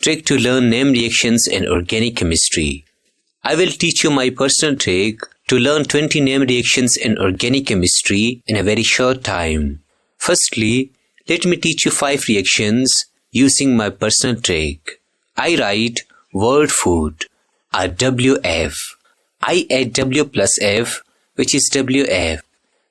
trick to learn name reactions in organic chemistry. I will teach you my personal trick to learn 20 name reactions in organic chemistry in a very short time. Firstly, let me teach you 5 reactions using my personal trick. I write word food, or WF. I add W plus F, which is WF.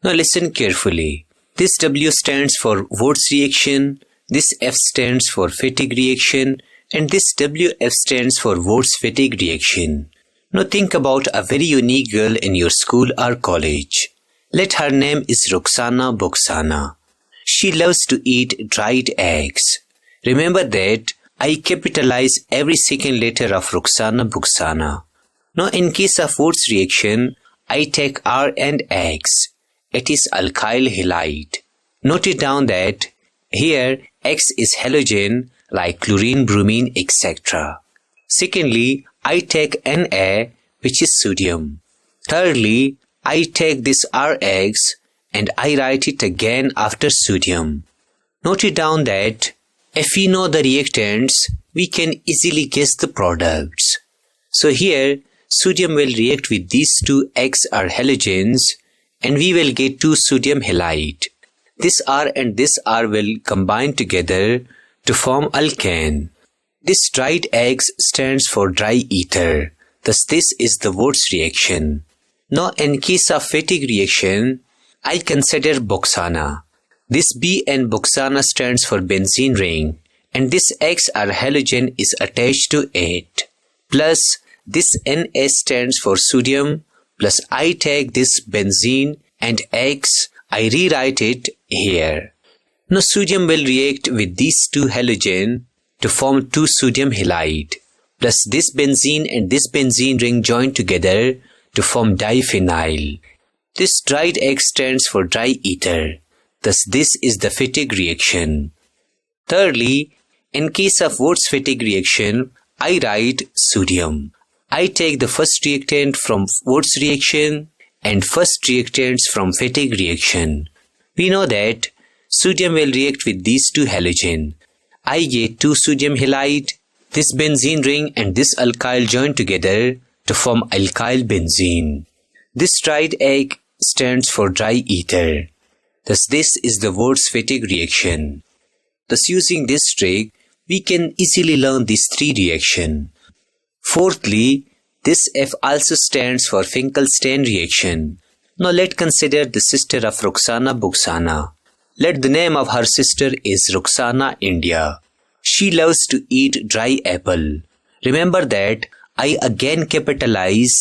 Now listen carefully. This W stands for Wurtz reaction, this F stands for fatigue reaction, and this WF stands for Wurtz fatigue reaction. Now think about a very unique girl in your school or college. Let her name is Rukhsana Bukhsana. She loves to eat dried eggs. Remember that I capitalize every second letter of Rukhsana Bukhsana. Now in case of Wurtz reaction, I take R and X. It is alkyl halide. Note it down that here X is halogen like chlorine, bromine, etc. Secondly, I take Na, which is sodium. Thirdly, I take this Rx and I write it again after sodium. Note it down that if we know the reactants, we can easily guess the products. So here, sodium will react with these two X or halogens and we will get 2 sodium halide. This R and this R will combine together to form alkane. This dried eggs stands for dry ether. Thus this is the Wurtz reaction. Now in case of fatigue reaction, I consider Bukhsana. This B and Bukhsana stands for benzene ring and this X or halogen is attached to it. Plus this Na stands for sodium plus I take this benzene and X, I rewrite it here. Now sodium will react with these 2 halogen to form 2 sodium halide. Plus this benzene and this benzene ring join together to form diphenyl. This dried egg stands for dry ether. Thus this is the fatigue reaction. Thirdly, in case of Wurtz fatigue reaction, I write sodium. I take the first reactant from Wurtz reaction and first reactants from fatigue reaction. We know that sodium will react with these 2 halogen. I get 2 sodium halide, this benzene ring and this alkyl join together to form alkyl benzene. This dried egg stands for dry ether. Thus this is the Wurtz fatigue reaction. Thus using this trick, we can easily learn these 3 reactions. Fourthly, this F also stands for Finkelstein reaction. Now let's consider the sister of Rukhsana Bukhsana. Let the name of her sister is Rukhsana India. She loves to eat dry apple. Remember that I again capitalize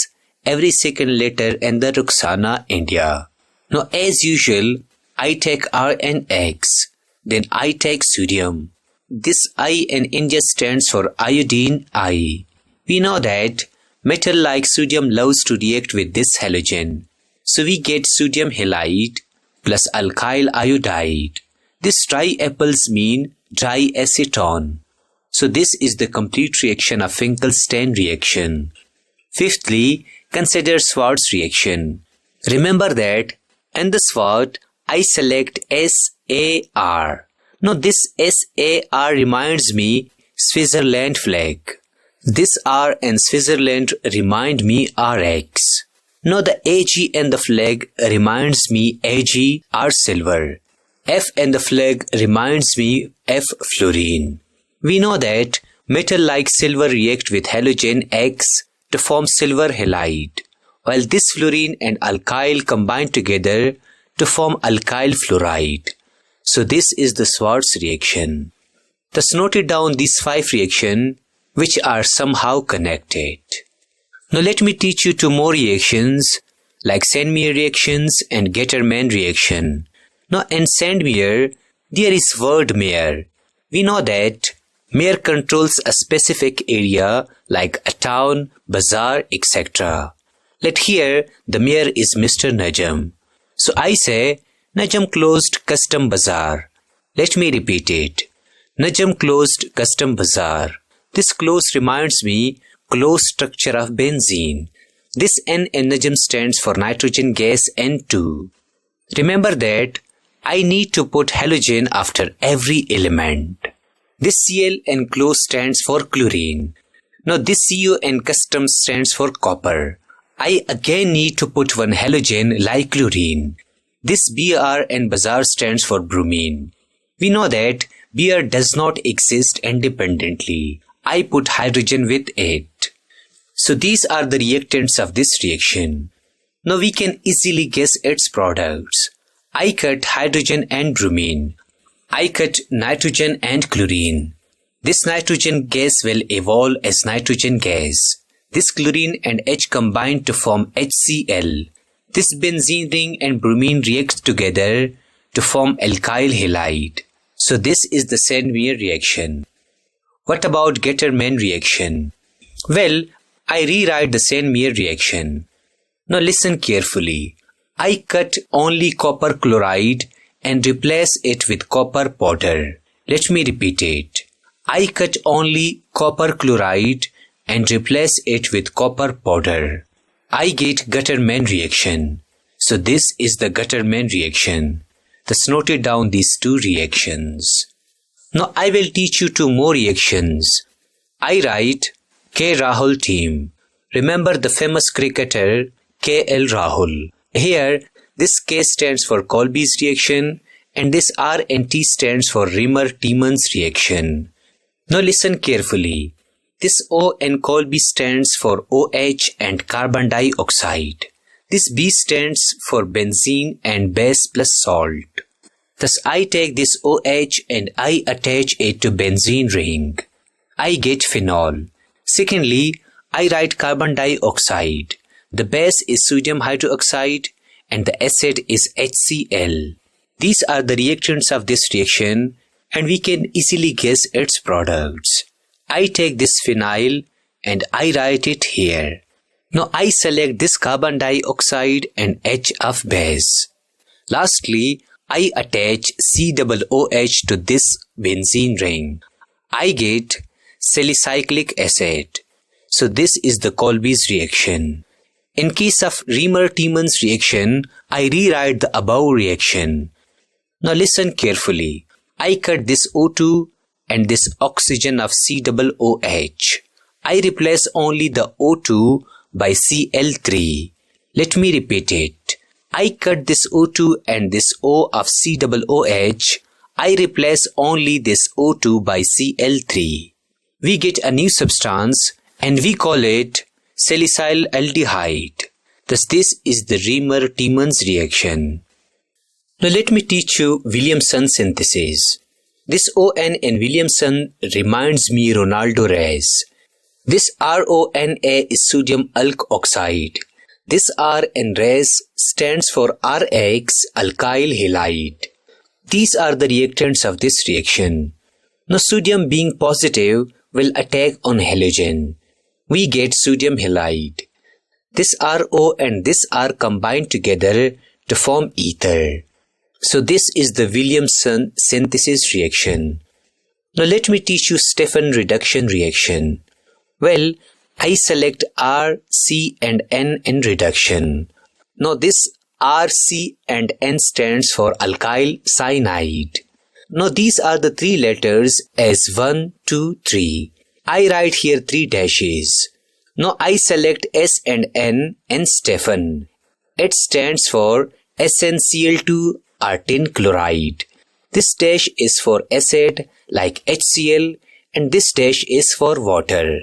every second letter in the Rukhsana India. Now as usual, I take R and X. Then I take sodium. This I in India stands for iodine I. We know that metal like sodium loves to react with this halogen. So we get sodium halide plus alkyl iodide. This dry apples mean dry acetone. So this is the complete reaction of Finkelstein reaction. Fifthly, consider Schwarz reaction. Remember that in the Schwarz, I select SAR. Now this SAR reminds me Switzerland flag. This R and Switzerland remind me RX. Now the AG and the flag reminds me AG or silver. F and the flag reminds me F fluorine. We know that metal like silver react with halogen X to form silver halide, while this fluorine and alkyl combine together to form alkyl fluoride. So this is the Schwarz reaction. Thus noted down these 5 reactions which are somehow connected. Now let me teach you 2 more reactions like Sandmeyer reactions and Getterman reaction. Now in Sandmeyer, there is word Meyer. We know that Meyer controls a specific area like a town, bazaar, etc. Let here the Meyer is Mr. Najam. So I say Najam closed custom bazaar. Let me repeat it. Najam closed custom bazaar. This close reminds me close structure of benzene. This N in Najam stands for nitrogen gas N2. Remember that I need to put halogen after every element. This Cl and close stands for chlorine. Now this Cu and custom stands for copper. I again need to put one halogen like chlorine. This Br and bazaar stands for bromine. We know that Br does not exist independently. I put hydrogen with it. So these are the reactants of this reaction. Now we can easily guess its products. I cut hydrogen and bromine. I cut nitrogen and chlorine. This nitrogen gas will evolve as nitrogen gas. This chlorine and H combine to form HCl. This benzene ring and bromine reacts together to form alkyl halide. So this is the Sandmeyer reaction. What about Gettermann reaction? Well, I rewrite the Sandmeyer reaction. Now listen carefully. I cut only copper chloride and replace it with copper powder. Let me repeat it. I cut only copper chloride and replace it with copper powder. I get Gettermann reaction. So this is the Gettermann reaction. Thus noted down these two reactions. Now I will teach you two more reactions. I write K. Rahul team. Remember the famous cricketer K.L. Rahul. Here this K stands for Kolbe's reaction and this R and T stands for Riemer-Tiemann's reaction. Now listen carefully. This O and Kolbe stands for OH and carbon dioxide. This B stands for benzene and base plus salt. Thus I take this OH and I attach it to benzene ring. I get phenol. Secondly, I write carbon dioxide. The base is sodium hydroxide and the acid is HCl. These are the reactants of this reaction and we can easily guess its products. I take this phenyl and I write it here. Now I select this carbon dioxide and H of base. Lastly, I attach COOH to this benzene ring. I get salicylic acid. So this is the Kolbe's reaction. In case of Riemer-Tiemann's reaction, I rewrite the above reaction. Now listen carefully. I cut this O2 and this oxygen of COOH. I replace only the O2 by Cl3. Let me repeat it. I cut this O2 and this O of COOH. I replace only this O2 by Cl3. We get a new substance and we call it salicylaldehyde. Thus this is the Riemer-Tiemann's reaction. Now let me teach you Williamson synthesis. This ON in Williamson reminds me Ronaldo rays. This RONA is sodium alk oxide. This R in rays stands for RX alkyl halide. These are the reactants of this reaction. Now sodium being positive will attack on halogen. We get sodium halide. This RO and this R combine together to form ether. So this is the Williamson synthesis reaction. Now let me teach you Stephan reduction reaction. Well, I select R, C and N in reduction. Now this R, C and N stands for alkyl cyanide. Now these are the three letters as 1, 2, 3. I write here 3 dashes. Now I select S and N in Stephan. It stands for SnCl2 or tin chloride. This dash is for acid like HCl and this dash is for water.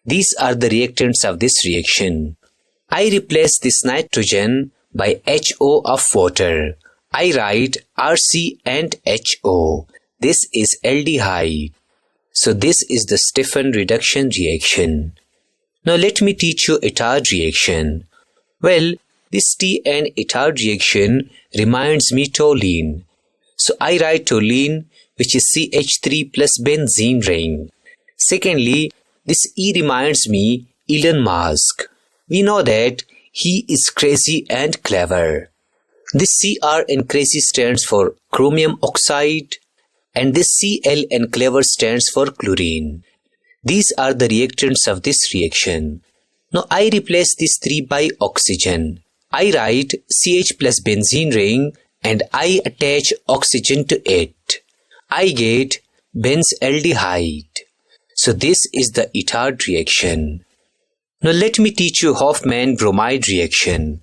These are the reactants of this reaction. I replace this nitrogen by HO of water. I write RC and HO. This is aldehyde. So this is the Stephan reduction reaction. Now let me teach you Itard reaction. Well, this T and Itard reaction reminds me toluene. So I write toluene, which is CH3 plus benzene ring. Secondly, this E reminds me Elon Musk. We know that he is crazy and clever. This CR in crazy stands for chromium oxide and this Cl in clever stands for chlorine. These are the reactants of this reaction. Now I replace these 3 by oxygen. I write CH plus benzene ring and I attach oxygen to it. I get benzaldehyde. So this is the Itard reaction. Now let me teach you Hofmann bromide reaction.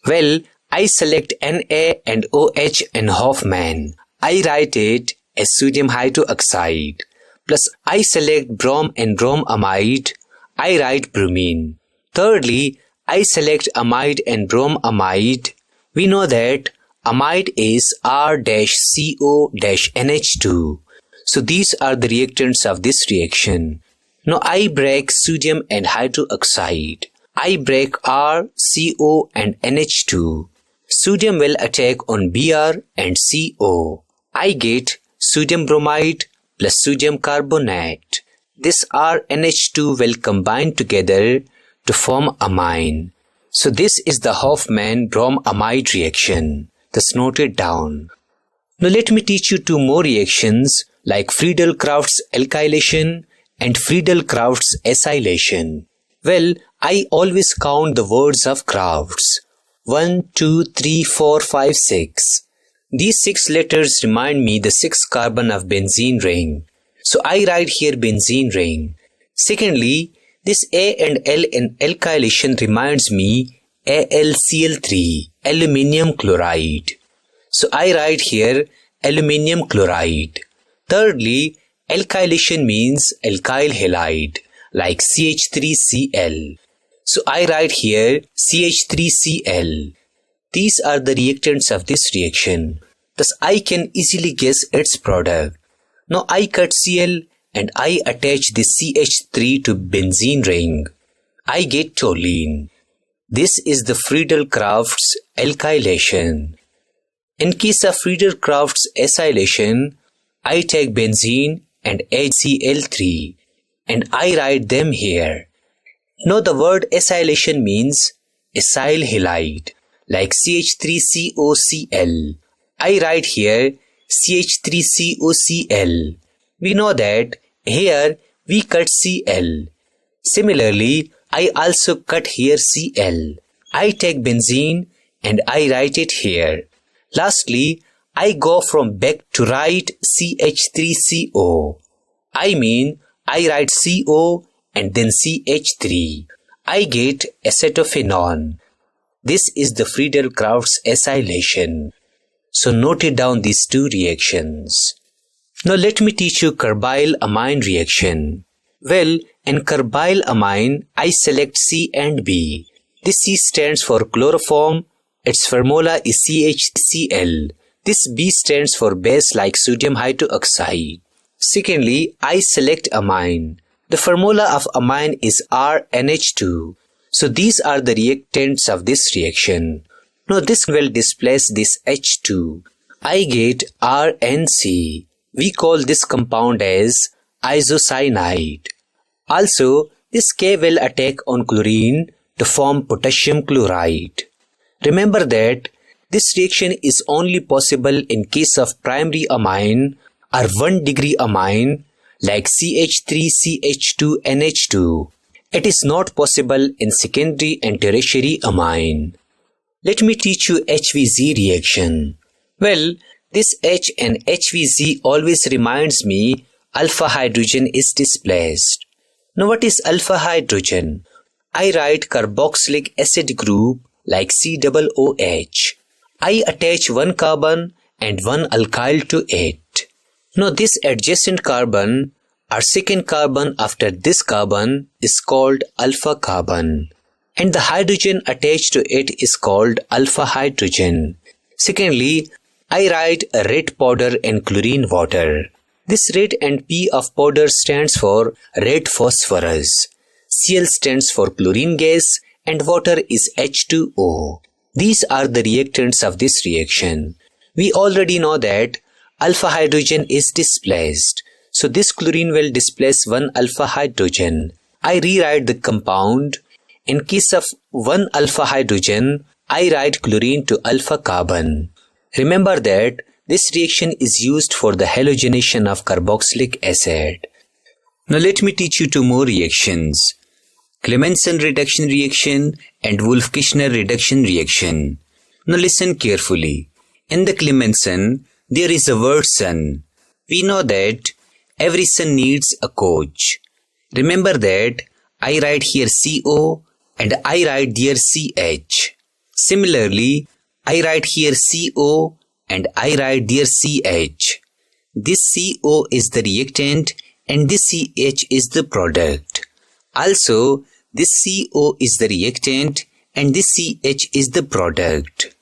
Well, I select Na and OH in Hofmann. I write it as sodium hydroxide. Plus I select brom and bromamide. I write bromine. Thirdly, I select amide and bromamide. We know that amide is R-CO-NH2. So these are the reactants of this reaction. Now I break sodium and hydroxide. I break R, CO and NH2. Sodium will attack on Br and CO. I get sodium bromide plus sodium carbonate. This RNH2 will combine together to form amine. So this is the Hofmann bromamide reaction. Thus note it down. Now let me teach you two more reactions like Friedel-Crafts alkylation and Friedel-Crafts acylation. Well, I always count the words of Crafts. 1, 2, 3, 4, 5, 6. These 6 letters remind me the 6th carbon of benzene ring. So I write here benzene ring. Secondly, this A and L in alkylation reminds me AlCl3, aluminium chloride. So I write here aluminium chloride. Thirdly, alkylation means alkyl halide like CH3Cl. So I write here CH3Cl. These are the reactants of this reaction. Thus I can easily guess its product. Now I cut Cl and I attach the CH3 to benzene ring. I get toluene. This is the Friedel-Crafts alkylation. In case of Friedel-Crafts acylation, I take benzene and HCl3 and I write them here. Now the word acylation means acyl halide like CH3COCl. I write here CH3COCl. We know that here we cut Cl. Similarly, I also cut here Cl. I take benzene and I write it here. Lastly, I go from back to write CH3CO. I mean, I write CO and then CH3. I get acetophenone. This is the Friedel-Crafts acylation. So note it down these two reactions. Now let me teach you carbyl amine reaction. Well, in carbyl amine, I select C and B. This C stands for chloroform. Its formula is CHCl. This B stands for base like sodium hydroxide. Secondly, I select amine. The formula of amine is RNH2. So these are the reactants of this reaction. Now this will displace this H2. I get RNC. We call this compound as isocyanide. Also, this K will attack on chlorine to form potassium chloride. Remember that this reaction is only possible in case of primary amine or 1 degree amine like CH3CH2NH2. It is not possible in secondary and tertiary amine. Let me teach you HVZ reaction. Well, this H and HVZ always reminds me alpha hydrogen is displaced. Now what is alpha hydrogen? I write carboxylic acid group like COOH. I attach one carbon and one alkyl to it. Now this adjacent carbon or second carbon after this carbon is called alpha carbon. And the hydrogen attached to it is called alpha hydrogen. Secondly, I write a red powder in chlorine water. This red and P of powder stands for red phosphorus. Cl stands for chlorine gas and water is H2O. These are the reactants of this reaction. We already know that alpha hydrogen is displaced. So this chlorine will displace one alpha hydrogen. I rewrite the compound. In case of one alpha hydrogen, I write chlorine to alpha carbon. Remember that this reaction is used for the halogenation of carboxylic acid. Now let me teach you two more reactions. Clemmensen reduction reaction and Wolff-Kishner reduction reaction. Now listen carefully. In the Clemmensen, there is a word sun. We know that Every son needs a coach. Remember that I write here CO and I write there CH. Similarly, I write here CO and I write there CH. This CO is the reactant and this CH is the product. Also, this CO is the reactant and this CH is the product.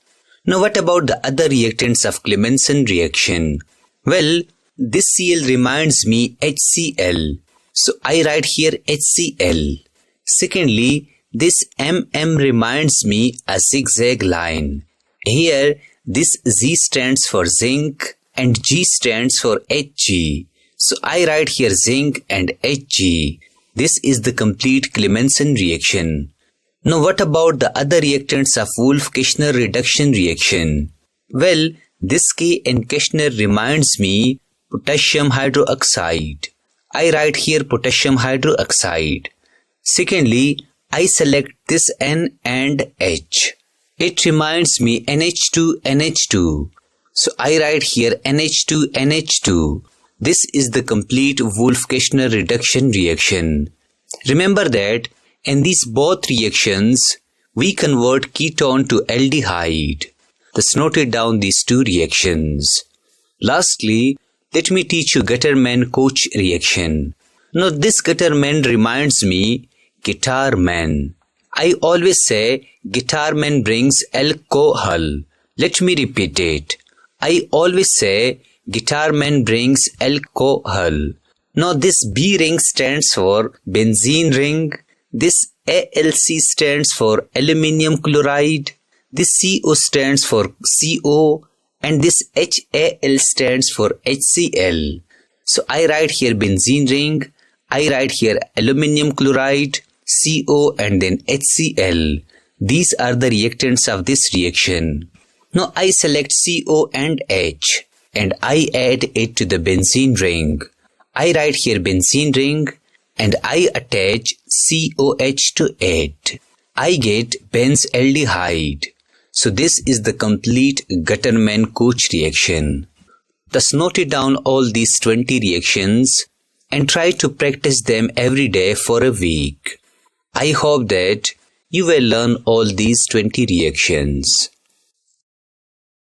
Now what about the other reactants of Clemmensen reaction? Well, this Cl reminds me HCl. So I write here HCl. Secondly, this MM reminds me a zigzag line. Here, this Z stands for zinc and G stands for Hg. So I write here zinc and Hg. This is the complete Clemmensen reaction. Now what about the other reactants of Wolff-Kishner reduction reaction? Well, this K in Kishner reminds me potassium hydroxide. I write here potassium hydroxide. Secondly, I select this N and H. It reminds me NH2NH2. So I write here NH2NH2. This is the complete Wolff-Kishner reduction reaction. Remember that in these both reactions, we convert ketone to aldehyde. Thus noted down these two reactions. Lastly, let me teach you Gattermann-Koch reaction. Now this Gattermann reminds me guitar man. I always say guitar man brings alcohol. Let me repeat it. I always say guitar man brings alcohol. Now this B ring stands for benzene ring. This AlC stands for aluminium chloride. This CO stands for CO. And this HAl stands for HCl. So I write here benzene ring. I write here aluminium chloride, CO and then HCl. These are the reactants of this reaction. Now I select CO and H and I add it to the benzene ring. I write here benzene ring and I attach COH to it. I get benzaldehyde. So this is the complete Gattermann-Koch reaction. Thus note down all these 20 reactions and try to practice them every day for a week. I hope that you will learn all these 20 reactions.